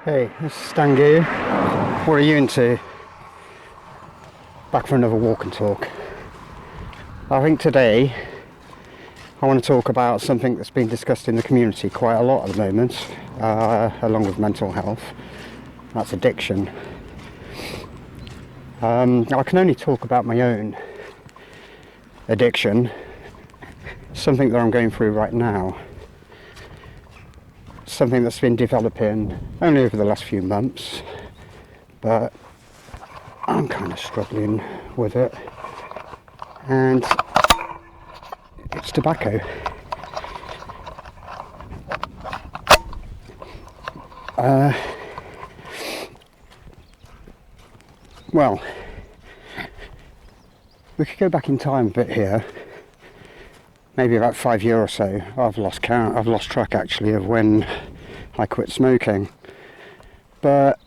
Hey, this is stangoo. What are you into? Back for another walk and talk. I think today I want to talk about something that's been discussed in the community quite a lot at the moment, along with mental health. That's addiction. I can only talk about my own addiction, something that I'm going through right now. Something that's been developing only over the last few months, but I'm kind of struggling with it, and it's tobacco. Well, we could go back in time a bit here, maybe about 5 years or so. I've lost count, I've lost track actually of when I quit smoking, but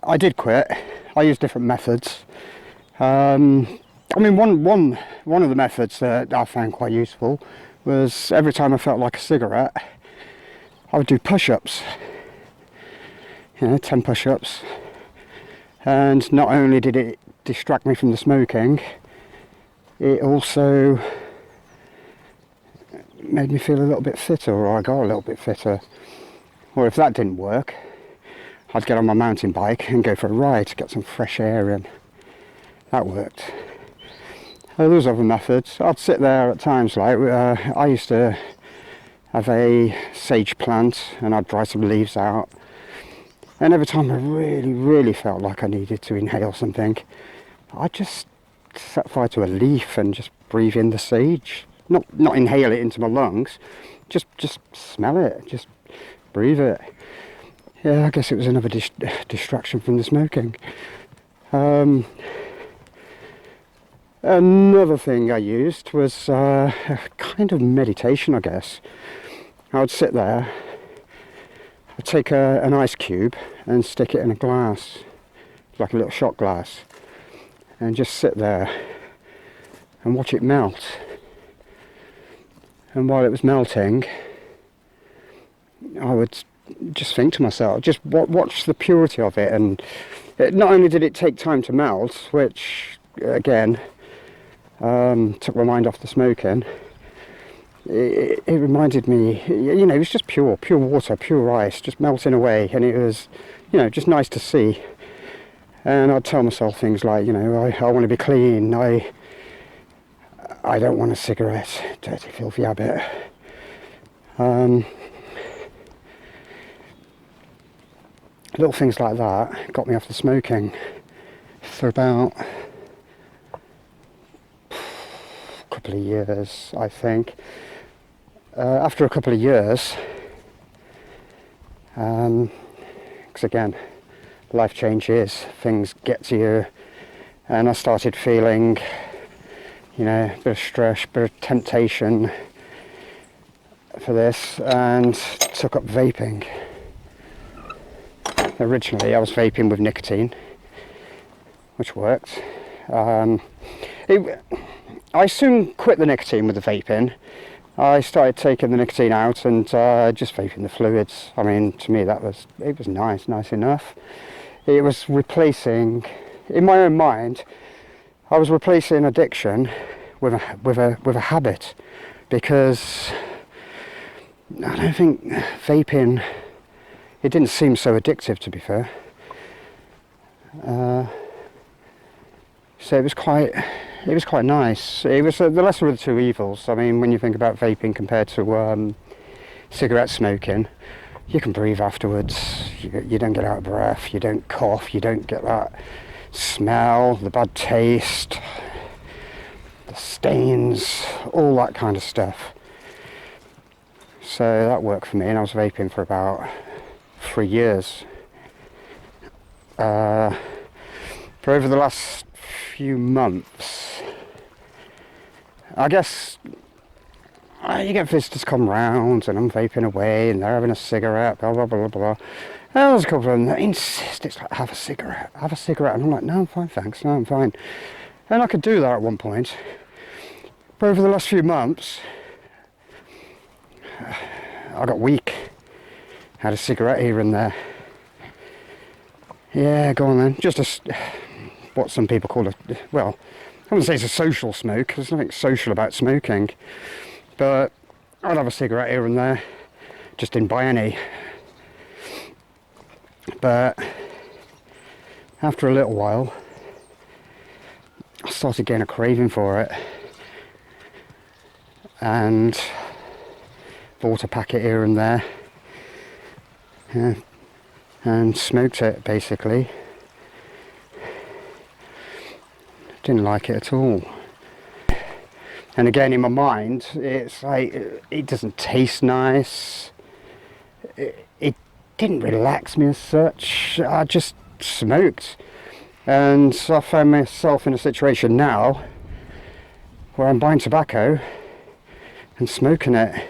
I did quit. I used different methods. One of the methods that I found quite useful was every time I felt like a cigarette, I would do push-ups. 10 push-ups. And not only did it distract me from the smoking, it also made me feel a little bit fitter, or I got a little bit fitter. Or if that didn't work, I'd get on my mountain bike and go for a ride to get some fresh air in. That worked. There was other methods. I'd sit there at times, like I used to have a sage plant and I'd dry some leaves out. And every time I really felt like I needed to inhale something, I'd just set fire to a leaf and just breathe in the sage. Not inhale it into my lungs, just smell it, just breathe it. Yeah, I guess it was another distraction from the smoking. Another thing I used was a kind of meditation, I guess. I would sit there, I'd take an ice cube and stick it in a glass, like a little shot glass, and just sit there and watch it melt. And while it was melting, I would just think to myself, just watch the purity of it. And not only did it take time to melt, which again took my mind off the smoking, it reminded me, it was just pure water, pure ice, just melting away, and it was, just nice to see. And I'd tell myself things like, I want to be clean, I don't want a cigarette, dirty, filthy habit. Little things like that got me off the smoking for about a couple of years, I think. After a couple of years, because again, life changes, things get to you, and I started feeling, a bit of stress, bit of temptation for this, and took up vaping. Originally I was vaping with nicotine, which worked. I soon quit the nicotine with the vaping. I started taking the nicotine out and just vaping the fluids. I mean, to me it was nice enough. It was replacing, in my own mind, I was replacing addiction with a habit, because I don't think vaping, it didn't seem so addictive, to be fair. So it was quite nice. It was the lesser of the two evils. I mean, when you think about vaping compared to cigarette smoking, you can breathe afterwards, you don't get out of breath, you don't cough, you don't get that smell, the bad taste, the stains, all that kind of stuff. So that worked for me, and I was vaping for about 3 years. For over the last few months, I guess, you get visitors come round and I'm vaping away and they're having a cigarette, blah blah blah blah. And there's a couple of them that insist, it's like, have a cigarette, and I'm like, no, I'm fine, thanks, no, I'm fine. And I could do that at one point, but over the last few months I got weak. Had a cigarette here and there. Yeah, go on then. Just what some people call well, I wouldn't say it's a social smoke. There's nothing social about smoking. But I'd have a cigarette here and there. Just didn't buy any. But after a little while, I started getting a craving for it. And bought a packet here and there. Yeah, and smoked it, basically. Didn't like it at all. And again, in my mind, it's like, it doesn't taste nice. It didn't relax me as such. I just smoked. And so I found myself in a situation now where I'm buying tobacco and smoking it.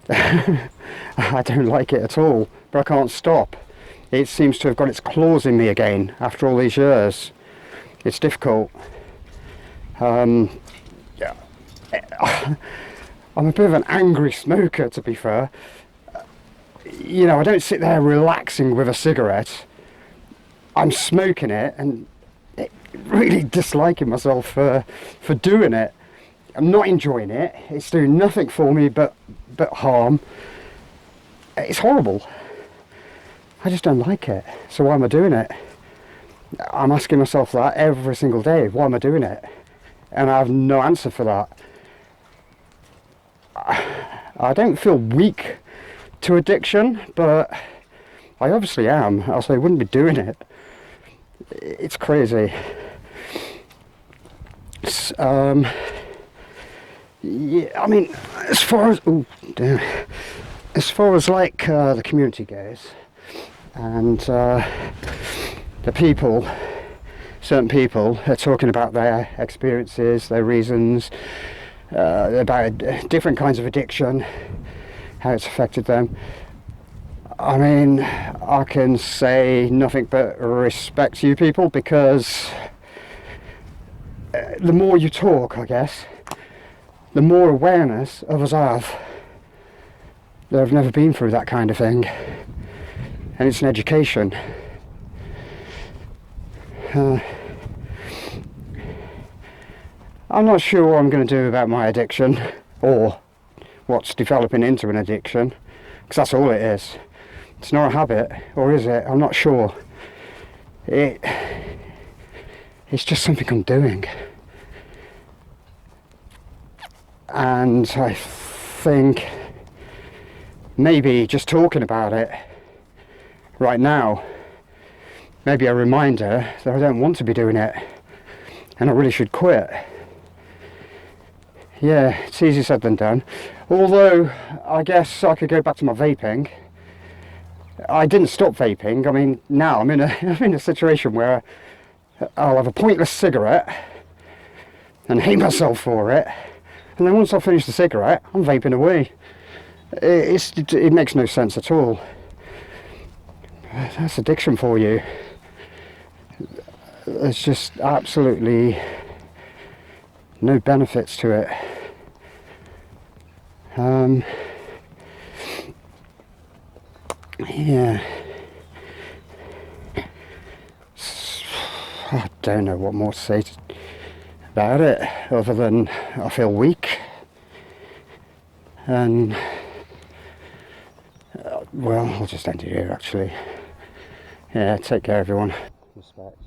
I don't like it at all, but I can't stop. It seems to have got its claws in me again after all these years. It's difficult. I'm a bit of an angry smoker, to be fair. You know, I don't sit there relaxing with a cigarette. I'm smoking it and really disliking myself for doing it. I'm not enjoying it. It's doing nothing for me but harm. It's horrible. I just don't like it. So why am I doing it? I'm asking myself that every single day. Why am I doing it? And I have no answer for that. I don't feel weak to addiction, but I obviously am, else I wouldn't be doing it. It's crazy. Yeah, I mean, as far as like the community goes, and the people, certain people are talking about their experiences, their reasons, about different kinds of addiction, how it's affected them. I mean, I can say nothing but respect to you people, because the more you talk, I guess, the more awareness others have that have never been through that kind of thing. And it's an education. I'm not sure what I'm going to do about my addiction, or what's developing into an addiction, because that's all it is. It's not a habit, or is it? I'm not sure. It's just something I'm doing. And I think maybe just talking about it right now, maybe a reminder that I don't want to be doing it and I really should quit. Yeah, it's easier said than done. Although I guess I could go back to my vaping. I didn't stop vaping. I mean, now I'm in a situation where I'll have a pointless cigarette and hate myself for it, and then once I finish the cigarette, I'm vaping away. It makes no sense at all. That's addiction for you. There's just absolutely no benefits to it. Yeah. I don't know what more to say about it, other than I feel weak. And well, I'll just end it here actually. Yeah, take care everyone. Respect.